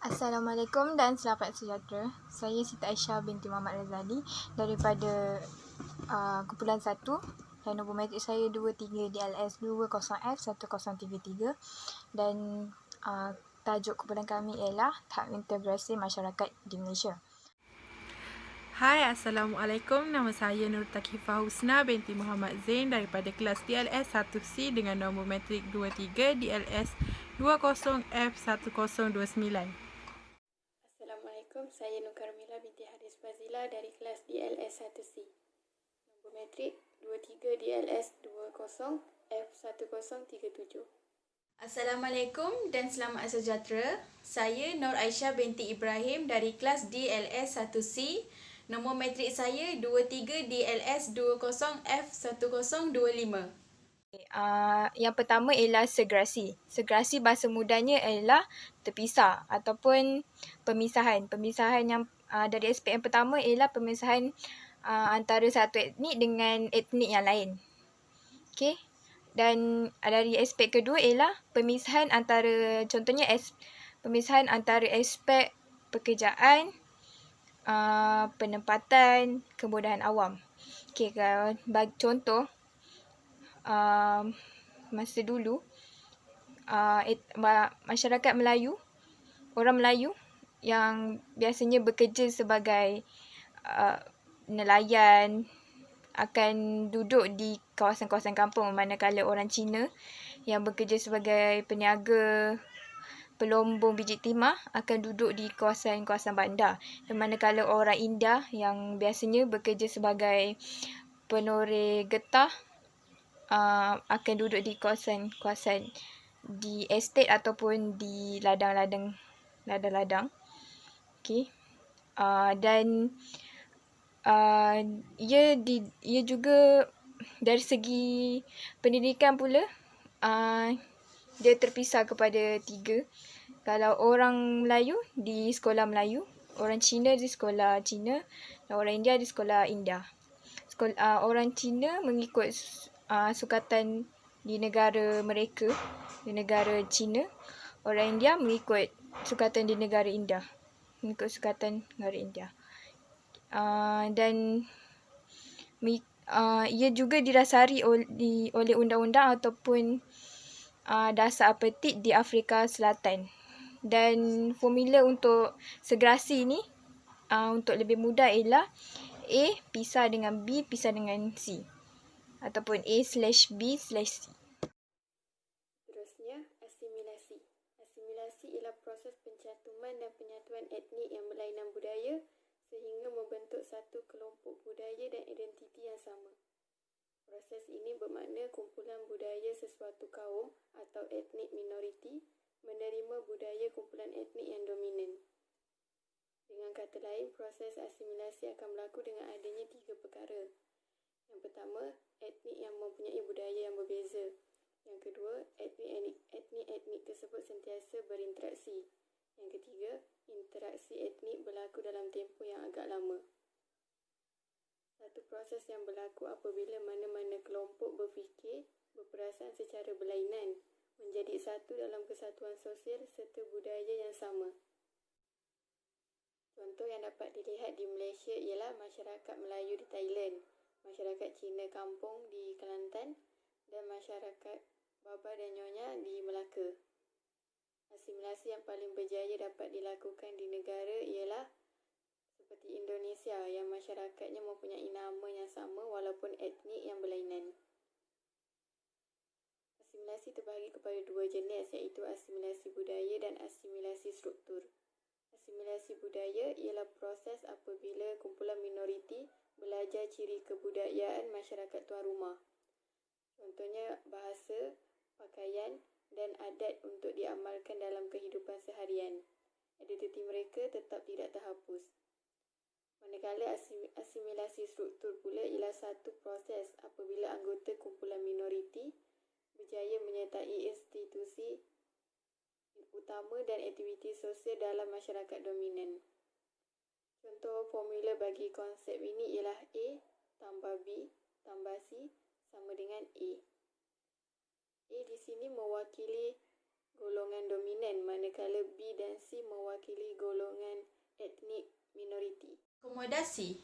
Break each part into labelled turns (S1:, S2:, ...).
S1: Assalamualaikum dan selamat sejahtera. Saya Siti Aisyah binti Muhammad Razali daripada kumpulan 1 dan nombor matrik saya 23 DLS 20F1033 dan tajuk kumpulan kami ialah Tahap Integrasi Masyarakat di Malaysia.
S2: Hai, Assalamualaikum. Nama saya Nur Takifah Husna binti Muhammad Zain daripada kelas DLS 1C dengan nombor matrik 23 DLS 20F1029.
S3: Assalamualaikum, saya Nur Karmila binti Haris Fazila dari kelas DLS 1C. Nombor matrik 23 DLS 20F1037.
S4: Assalamualaikum dan selamat sejahtera. Saya Nur Aisyah binti Ibrahim dari kelas DLS 1C. Nombor matrik saya 23 DLS 20F1025.
S1: Yang pertama ialah segrasi. Segrasi bahasa mudanya ialah terpisah ataupun pemisahan. Pemisahan yang dari aspek yang pertama ialah pemisahan antara satu etnik dengan etnik yang lain. Okey. Dan dari aspek kedua ialah pemisahan antara, contohnya pemisahan antara aspek pekerjaan, penempatan, kemudahan awam. Okey, bagi contoh, masa dulu masyarakat Melayu, orang Melayu yang biasanya bekerja sebagai nelayan akan duduk di kawasan-kawasan kampung, manakala orang Cina yang bekerja sebagai peniaga pelombong biji timah akan duduk di kawasan-kawasan bandar. Dan manakala orang India yang biasanya bekerja sebagai penoreh getah akan duduk di kawasan-kawasan di estate ataupun di ladang-ladang. Okey. Dan ia juga dari segi pendidikan pula dia terpisah kepada 3. Kalau orang Melayu di sekolah Melayu, orang Cina di sekolah Cina, dan orang India di sekolah India. Orang Cina mengikut sukatan di negara mereka, di negara Cina. Orang India mengikut sukatan di negara India, mengikut sukatan negara India. Dan ia juga didasari oleh undang-undang ataupun dasar apartheid di Afrika Selatan. Dan formula untuk segrasi ni untuk lebih mudah ialah A pisah dengan B pisah dengan C, ataupun A/B/C.
S3: Terusnya, asimilasi. Asimilasi ialah proses pencatuman dan penyatuan etnik yang berlainan budaya sehingga membentuk satu kelompok budaya dan identiti yang sama. Proses ini bermakna kumpulan budaya sesuatu kaum atau etnik minoriti menerima budaya kumpulan etnik yang dominan. Dengan kata lain, proses asimilasi akan berlaku dengan adanya 3 perkara. Yang pertama, etnik yang mempunyai budaya yang berbeza. Yang kedua, etnik tersebut sentiasa berinteraksi. Yang ketiga, interaksi etnik berlaku dalam tempoh yang agak lama. Satu proses yang berlaku apabila mana-mana kelompok berfikir, berperasaan secara berlainan, menjadi satu dalam kesatuan sosial serta budaya yang sama. Contoh yang dapat dilihat di Malaysia ialah masyarakat Melayu di Thailand, masyarakat Cina kampung di Kelantan dan masyarakat Baba dan Nyonya di Melaka. Asimilasi yang paling berjaya dapat dilakukan di negara ialah seperti Indonesia yang masyarakatnya mempunyai nama yang sama walaupun etnik yang berlainan. Asimilasi terbahagi kepada 2 jenis, iaitu asimilasi budaya dan asimilasi struktur. Asimilasi budaya ialah proses apabila kumpulan minoriti belajar ciri kebudayaan masyarakat tuan rumah. Contohnya bahasa, pakaian dan adat untuk diamalkan dalam kehidupan seharian. Identiti mereka tetap tidak terhapus. Manakala asimilasi struktur pula ialah satu proses apabila anggota kumpulan minoriti berjaya menyertai institusi utama dan aktiviti sosial dalam masyarakat dominan. Contoh formula bagi konsep ini ialah A tambah B tambah C sama dengan A. A di sini mewakili golongan dominan, manakala B dan C mewakili golongan etnik minoriti.
S4: Akomodasi.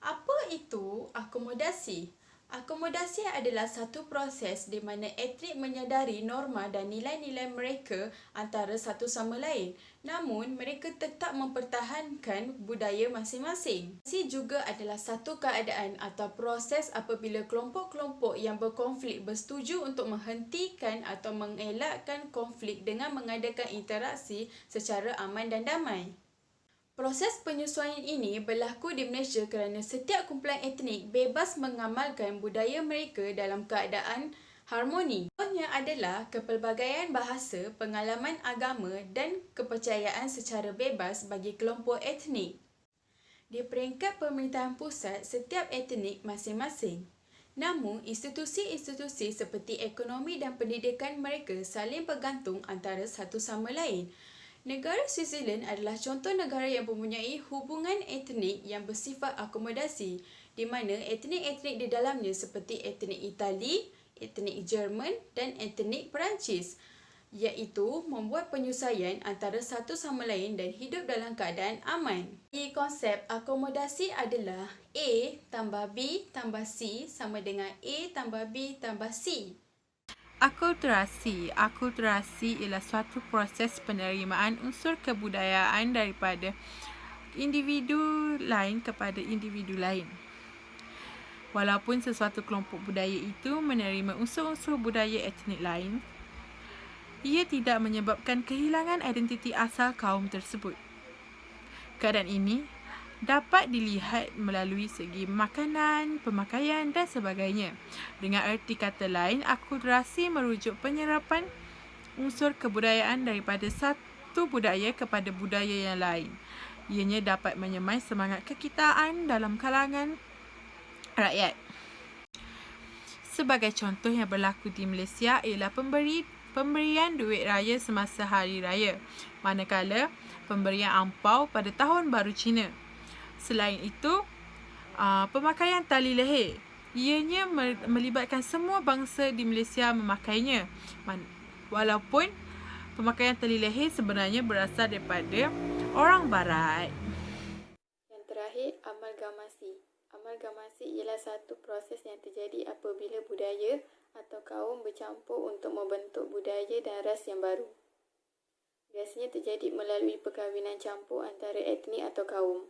S4: Apa itu akomodasi? Akomodasi adalah satu proses di mana etnik menyadari norma dan nilai-nilai mereka antara satu sama lain. Namun, mereka tetap mempertahankan budaya masing-masing. Akomodasi juga adalah satu keadaan atau proses apabila kelompok-kelompok yang berkonflik bersetuju untuk menghentikan atau mengelakkan konflik dengan mengadakan interaksi secara aman dan damai. Proses penyesuaian ini berlaku di Malaysia kerana setiap kumpulan etnik bebas mengamalkan budaya mereka dalam keadaan harmoni. Contohnya adalah kepelbagaian bahasa, pengalaman agama dan kepercayaan secara bebas bagi kelompok etnik. Di peringkat pemerintahan pusat, setiap etnik masing-masing. Namun, institusi-institusi seperti ekonomi dan pendidikan mereka saling bergantung antara satu sama lain. Negara Switzerland adalah contoh negara yang mempunyai hubungan etnik yang bersifat akomodasi, di mana etnik-etnik di dalamnya seperti etnik Itali, etnik Jerman dan etnik Perancis, iaitu membuat penyesuaian antara satu sama lain dan hidup dalam keadaan aman. Konsep akomodasi adalah A tambah B tambah C sama dengan A tambah B tambah C.
S2: Akulturasi. Akulturasi ialah suatu proses penerimaan unsur kebudayaan daripada individu lain kepada individu lain. Walaupun sesuatu kelompok budaya itu menerima unsur-unsur budaya etnik lain, ia tidak menyebabkan kehilangan identiti asal kaum tersebut. Keadaan ini dapat dilihat melalui segi makanan, pemakaian dan sebagainya. Dengan erti kata lain, akulturasi merujuk penyerapan unsur kebudayaan daripada satu budaya kepada budaya yang lain. Ianya dapat menyemai semangat kekitaan dalam kalangan rakyat. Sebagai contoh yang berlaku di Malaysia ialah pemberian duit raya semasa hari raya, manakala pemberian ampau pada Tahun Baru Cina. Selain itu, pemakaian tali leher. Ianya melibatkan semua bangsa di Malaysia memakainya. Walaupun pemakaian tali leher sebenarnya berasal daripada orang Barat.
S3: Yang terakhir, amalgamasi. Amalgamasi ialah satu proses yang terjadi apabila budaya atau kaum bercampur untuk membentuk budaya dan ras yang baru. Biasanya terjadi melalui perkahwinan campur antara etnik atau kaum.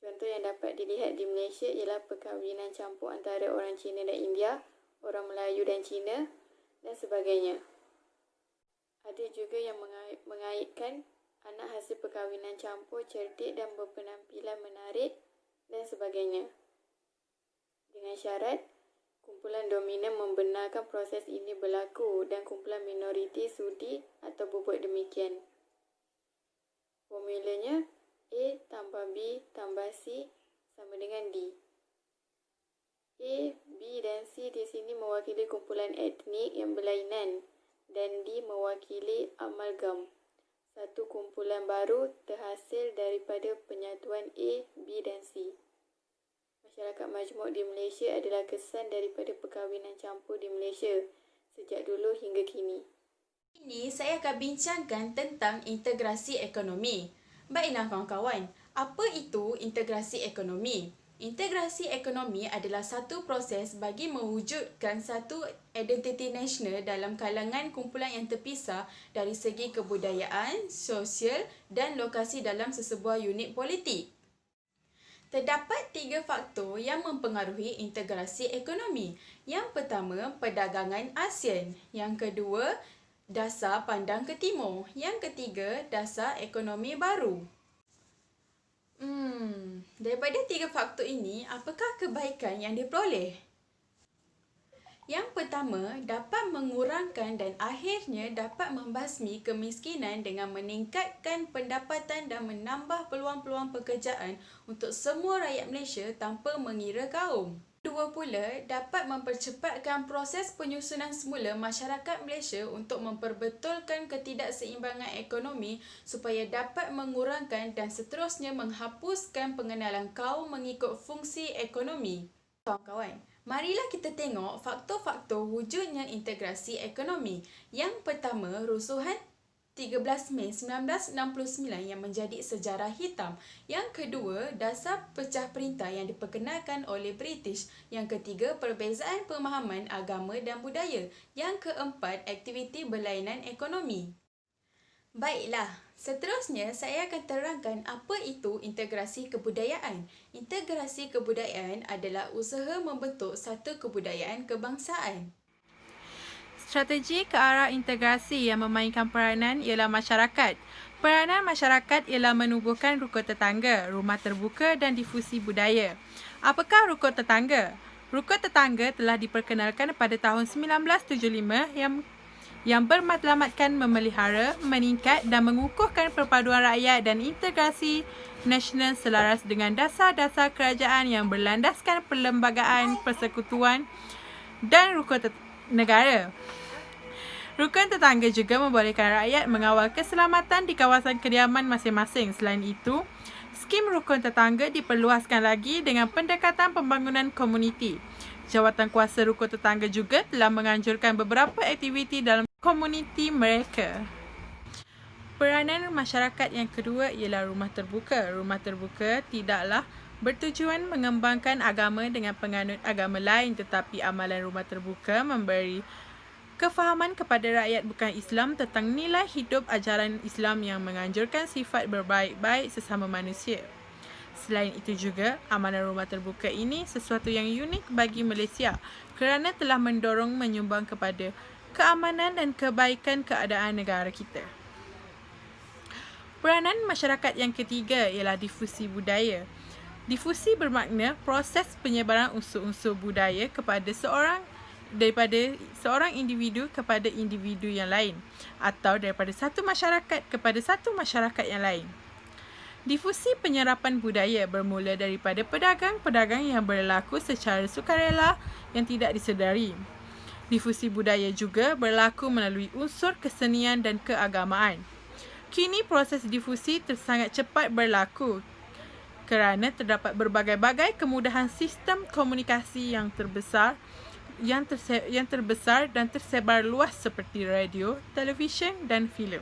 S3: Contoh yang dapat dilihat di Malaysia ialah perkahwinan campur antara orang Cina dan India, orang Melayu dan Cina dan sebagainya. Ada juga yang mengaitkan anak hasil perkahwinan campur cerdik dan berpenampilan menarik dan sebagainya. Dengan syarat, kumpulan dominan membenarkan proses ini berlaku dan kumpulan minoriti sudi atau berbuat demikian. Formulanya A tambah B tambah C sama dengan D. A, B dan C di sini mewakili kumpulan etnik yang berlainan dan D mewakili amalgam. Satu kumpulan baru terhasil daripada penyatuan A, B dan C. Masyarakat majmuk di Malaysia adalah kesan daripada perkahwinan campur di Malaysia sejak dulu hingga kini.
S4: Ini saya akan bincangkan tentang integrasi ekonomi. Baiklah kawan-kawan, apa itu integrasi ekonomi? Integrasi ekonomi adalah satu proses bagi mewujudkan satu identiti nasional dalam kalangan kumpulan yang terpisah dari segi kebudayaan, sosial dan lokasi dalam sesebuah unit politik. Terdapat 3 faktor yang mempengaruhi integrasi ekonomi. Yang pertama, perdagangan ASEAN. Yang kedua, dasar pandang ke timur. Yang ketiga, dasar ekonomi baru. Daripada 3 faktor ini, apakah kebaikan yang diperoleh? Yang pertama, dapat mengurangkan dan akhirnya dapat membasmi kemiskinan dengan meningkatkan pendapatan dan menambah peluang-peluang pekerjaan untuk semua rakyat Malaysia tanpa mengira kaum. Kedua pula, dapat mempercepatkan proses penyusunan semula masyarakat Malaysia untuk memperbetulkan ketidakseimbangan ekonomi supaya dapat mengurangkan dan seterusnya menghapuskan pengenalan kaum mengikut fungsi ekonomi. Kawan-kawan, Marilah kita tengok faktor-faktor wujudnya integrasi ekonomi. Yang pertama, rusuhan 13 Mei 1969 yang menjadi sejarah hitam. Yang kedua, dasar pecah perintah yang diperkenalkan oleh British. Yang ketiga, perbezaan pemahaman agama dan budaya. Yang keempat, aktiviti berlainan ekonomi. Baiklah, seterusnya saya akan terangkan apa itu integrasi kebudayaan. Integrasi kebudayaan adalah usaha membentuk satu kebudayaan kebangsaan.
S2: Strategi ke arah integrasi yang memainkan peranan ialah masyarakat. Peranan masyarakat ialah menubuhkan rukun tetangga, rumah terbuka dan difusi budaya. Apakah rukun tetangga? Rukun tetangga telah diperkenalkan pada tahun 1975 yang bermatlamatkan memelihara, meningkat dan mengukuhkan perpaduan rakyat dan integrasi nasional selaras dengan dasar-dasar kerajaan yang berlandaskan perlembagaan, persekutuan dan rukun negara. Rukun tetangga juga membolehkan rakyat mengawal keselamatan di kawasan kediaman masing-masing. Selain itu, skim rukun tetangga diperluaskan lagi dengan pendekatan pembangunan komuniti. Jawatan kuasa rukun tetangga juga telah menganjurkan beberapa aktiviti dalam komuniti mereka. Peranan masyarakat yang kedua ialah rumah terbuka. Rumah terbuka tidaklah bertujuan mengembangkan agama dengan penganut agama lain, tetapi amalan rumah terbuka memberi kefahaman kepada rakyat bukan Islam tentang nilai hidup ajaran Islam yang menganjurkan sifat berbaik-baik sesama manusia. Selain itu juga, amalan rumah terbuka ini sesuatu yang unik bagi Malaysia kerana telah mendorong menyumbang kepada keamanan dan kebaikan keadaan negara kita. Peranan masyarakat yang ketiga ialah difusi budaya. Difusi bermakna proses penyebaran unsur-unsur budaya daripada seorang individu kepada individu yang lain atau daripada satu masyarakat kepada satu masyarakat yang lain. Difusi penyerapan budaya bermula daripada pedagang-pedagang yang berlaku secara sukarela yang tidak disedari. Difusi budaya juga berlaku melalui unsur kesenian dan keagamaan. Kini proses difusi sangat cepat berlaku kerana terdapat berbagai-bagai kemudahan sistem komunikasi yang terbesar dan tersebar luas seperti radio, televisyen dan filem.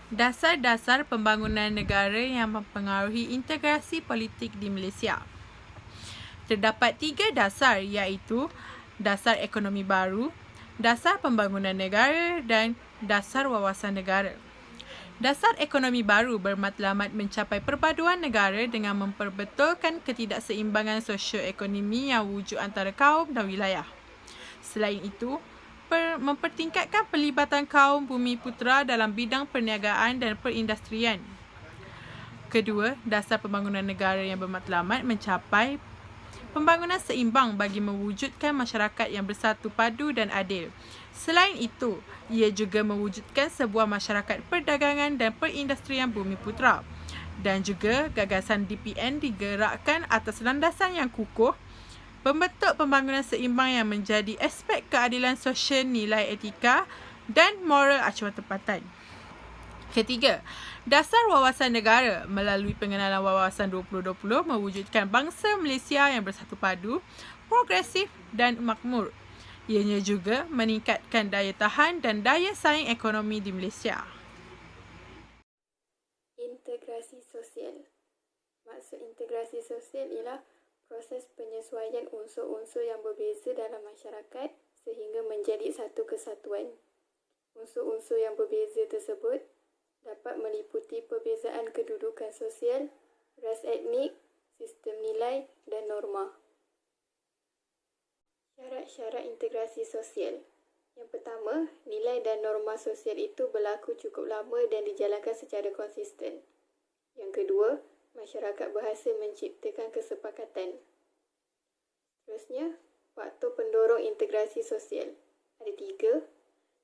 S2: Dasar-dasar pembangunan negara yang mempengaruhi integrasi politik di Malaysia. Terdapat 3 dasar iaitu dasar ekonomi baru, dasar pembangunan negara dan dasar wawasan negara. Dasar ekonomi baru bermatlamat mencapai perpaduan negara dengan memperbetulkan ketidakseimbangan sosioekonomi yang wujud antara kaum dan wilayah. Selain itu, mempertingkatkan pelibatan kaum Bumiputera dalam bidang perniagaan dan perindustrian. Kedua, dasar pembangunan negara yang bermatlamat mencapai pembangunan seimbang bagi mewujudkan masyarakat yang bersatu padu dan adil. Selain itu, ia juga mewujudkan sebuah masyarakat perdagangan dan perindustrian Bumiputera. Dan juga gagasan DPN digerakkan atas landasan yang kukuh, membentuk pembangunan seimbang yang menjadi aspek keadilan sosial, nilai etika dan moral acuan tempatan. Ketiga, dasar wawasan negara melalui pengenalan wawasan 2020 mewujudkan bangsa Malaysia yang bersatu padu, progresif dan makmur. Ianya juga meningkatkan daya tahan dan daya saing ekonomi di Malaysia.
S3: Integrasi sosial. Maksud integrasi sosial ialah proses penyesuaian unsur-unsur yang berbeza dalam masyarakat sehingga menjadi satu kesatuan. Unsur-unsur yang berbeza tersebut dapat meliputi perbezaan kedudukan sosial, ras etnik, sistem nilai dan norma. Syarat-syarat integrasi sosial. Yang pertama, nilai dan norma sosial itu berlaku cukup lama dan dijalankan secara konsisten. Yang kedua, masyarakat berhasil menciptakan kesepakatan. Seterusnya, faktor pendorong integrasi sosial. Ada 3.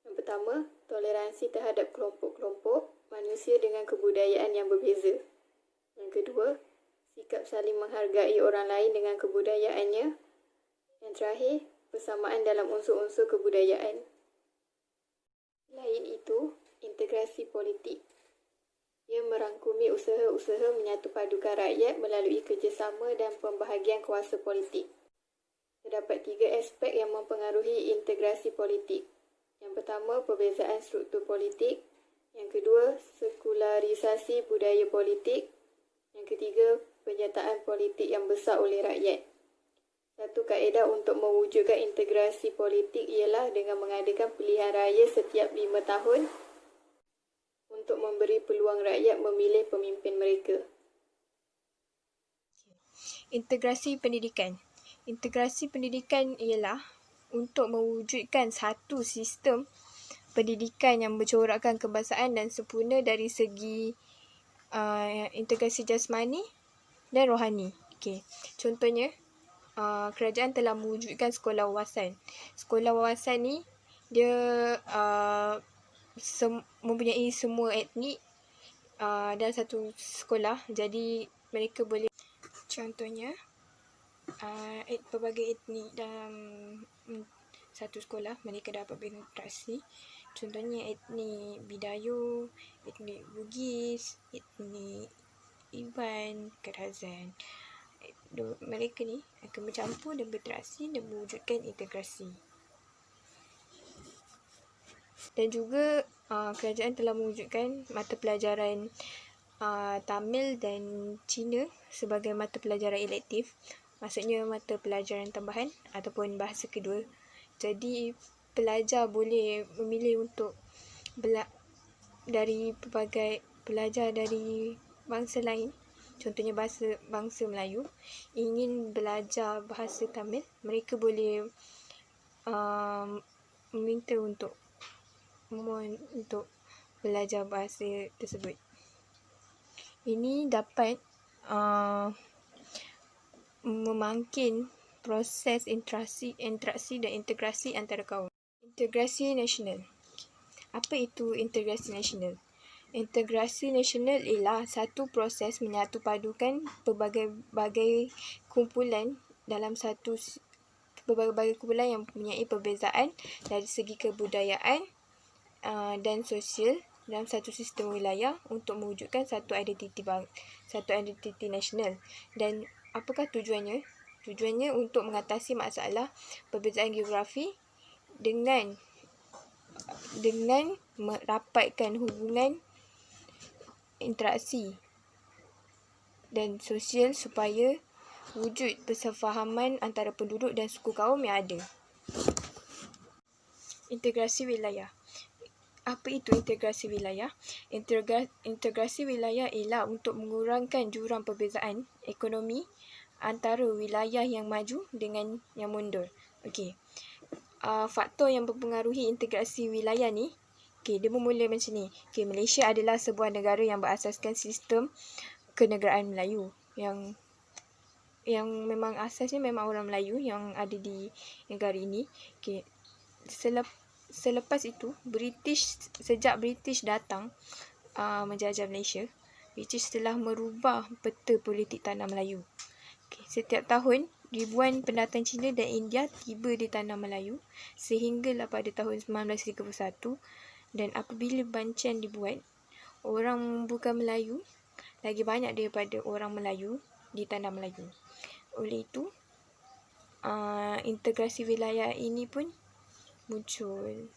S3: Yang pertama, toleransi terhadap kelompok-kelompok manusia dengan kebudayaan yang berbeza. Yang kedua, sikap saling menghargai orang lain dengan kebudayaannya. Yang terakhir, persamaan dalam unsur-unsur kebudayaan. Selain itu, integrasi politik. Ia merangkumi usaha-usaha menyatupadukan rakyat melalui kerjasama dan pembahagian kuasa politik. Terdapat 3 aspek yang mempengaruhi integrasi politik. Yang pertama, perbezaan struktur politik. Yang kedua, sekularisasi budaya politik. Yang ketiga, penyertaan politik yang besar oleh rakyat. Satu kaedah untuk mewujudkan integrasi politik ialah dengan mengadakan pilihan raya setiap 5 tahun untuk memberi peluang rakyat memilih pemimpin mereka.
S1: Integrasi pendidikan. Integrasi pendidikan ialah untuk mewujudkan satu sistem pendidikan yang bercorakkan kebangsaan dan sempurna dari segi integrasi jasmani dan rohani. Contohnya, kerajaan telah mewujudkan sekolah wawasan. Sekolah wawasan ni dia mempunyai semua etnik dalam satu sekolah. Jadi mereka boleh, contohnya, pelbagai etnik dalam satu sekolah mereka dapat berinteraksi. Contohnya etnik Bidayu, etnik Bugis, etnik Iban, Kerazan. Mereka ni akan bercampur dan berinteraksi dan mewujudkan integrasi. Dan juga kerajaan telah mewujudkan mata pelajaran Tamil dan Cina sebagai mata pelajaran elektif. Maksudnya mata pelajaran tambahan ataupun bahasa kedua. Jadi pelajar boleh memilih untuk dari pelbagai pelajar dari bangsa lain. Contohnya bangsa Melayu ingin belajar bahasa Tamil, mereka boleh meminta untuk belajar bahasa tersebut. Ini dapat memangkin proses interaksi dan integrasi antara kaum. Integrasi nasional. Apa itu integrasi nasional? Integrasi nasional ialah satu proses menyatu padukan pelbagai kumpulan dalam pelbagai kumpulan yang mempunyai perbezaan dari segi kebudayaan dan sosial dalam satu sistem wilayah untuk mewujudkan satu identiti nasional. Dan apakah tujuannya? Tujuannya untuk mengatasi masalah perbezaan geografi dengan merapatkan hubungan interaksi dan sosial supaya wujud persefahaman antara penduduk dan suku kaum yang ada. Integrasi wilayah. Apa itu integrasi wilayah? Integrasi wilayah ialah untuk mengurangkan jurang perbezaan ekonomi antara wilayah yang maju dengan yang mundur. Faktor yang mempengaruhi integrasi wilayah ni, dia bermula macam ni. Malaysia adalah sebuah negara yang berasaskan sistem kenegaraan Melayu yang memang asasnya memang orang Melayu yang ada di negara ini. Selepas itu, sejak British datang menjajah Malaysia, British telah merubah peta politik tanah Melayu. Setiap tahun, ribuan pendatang Cina dan India tiba di tanah Melayu sehinggalah pada tahun 1931, dan apabila bancian dibuat, orang bukan Melayu lagi banyak daripada orang Melayu di tanah Melayu. Oleh itu, integrasi wilayah ini pun muncul.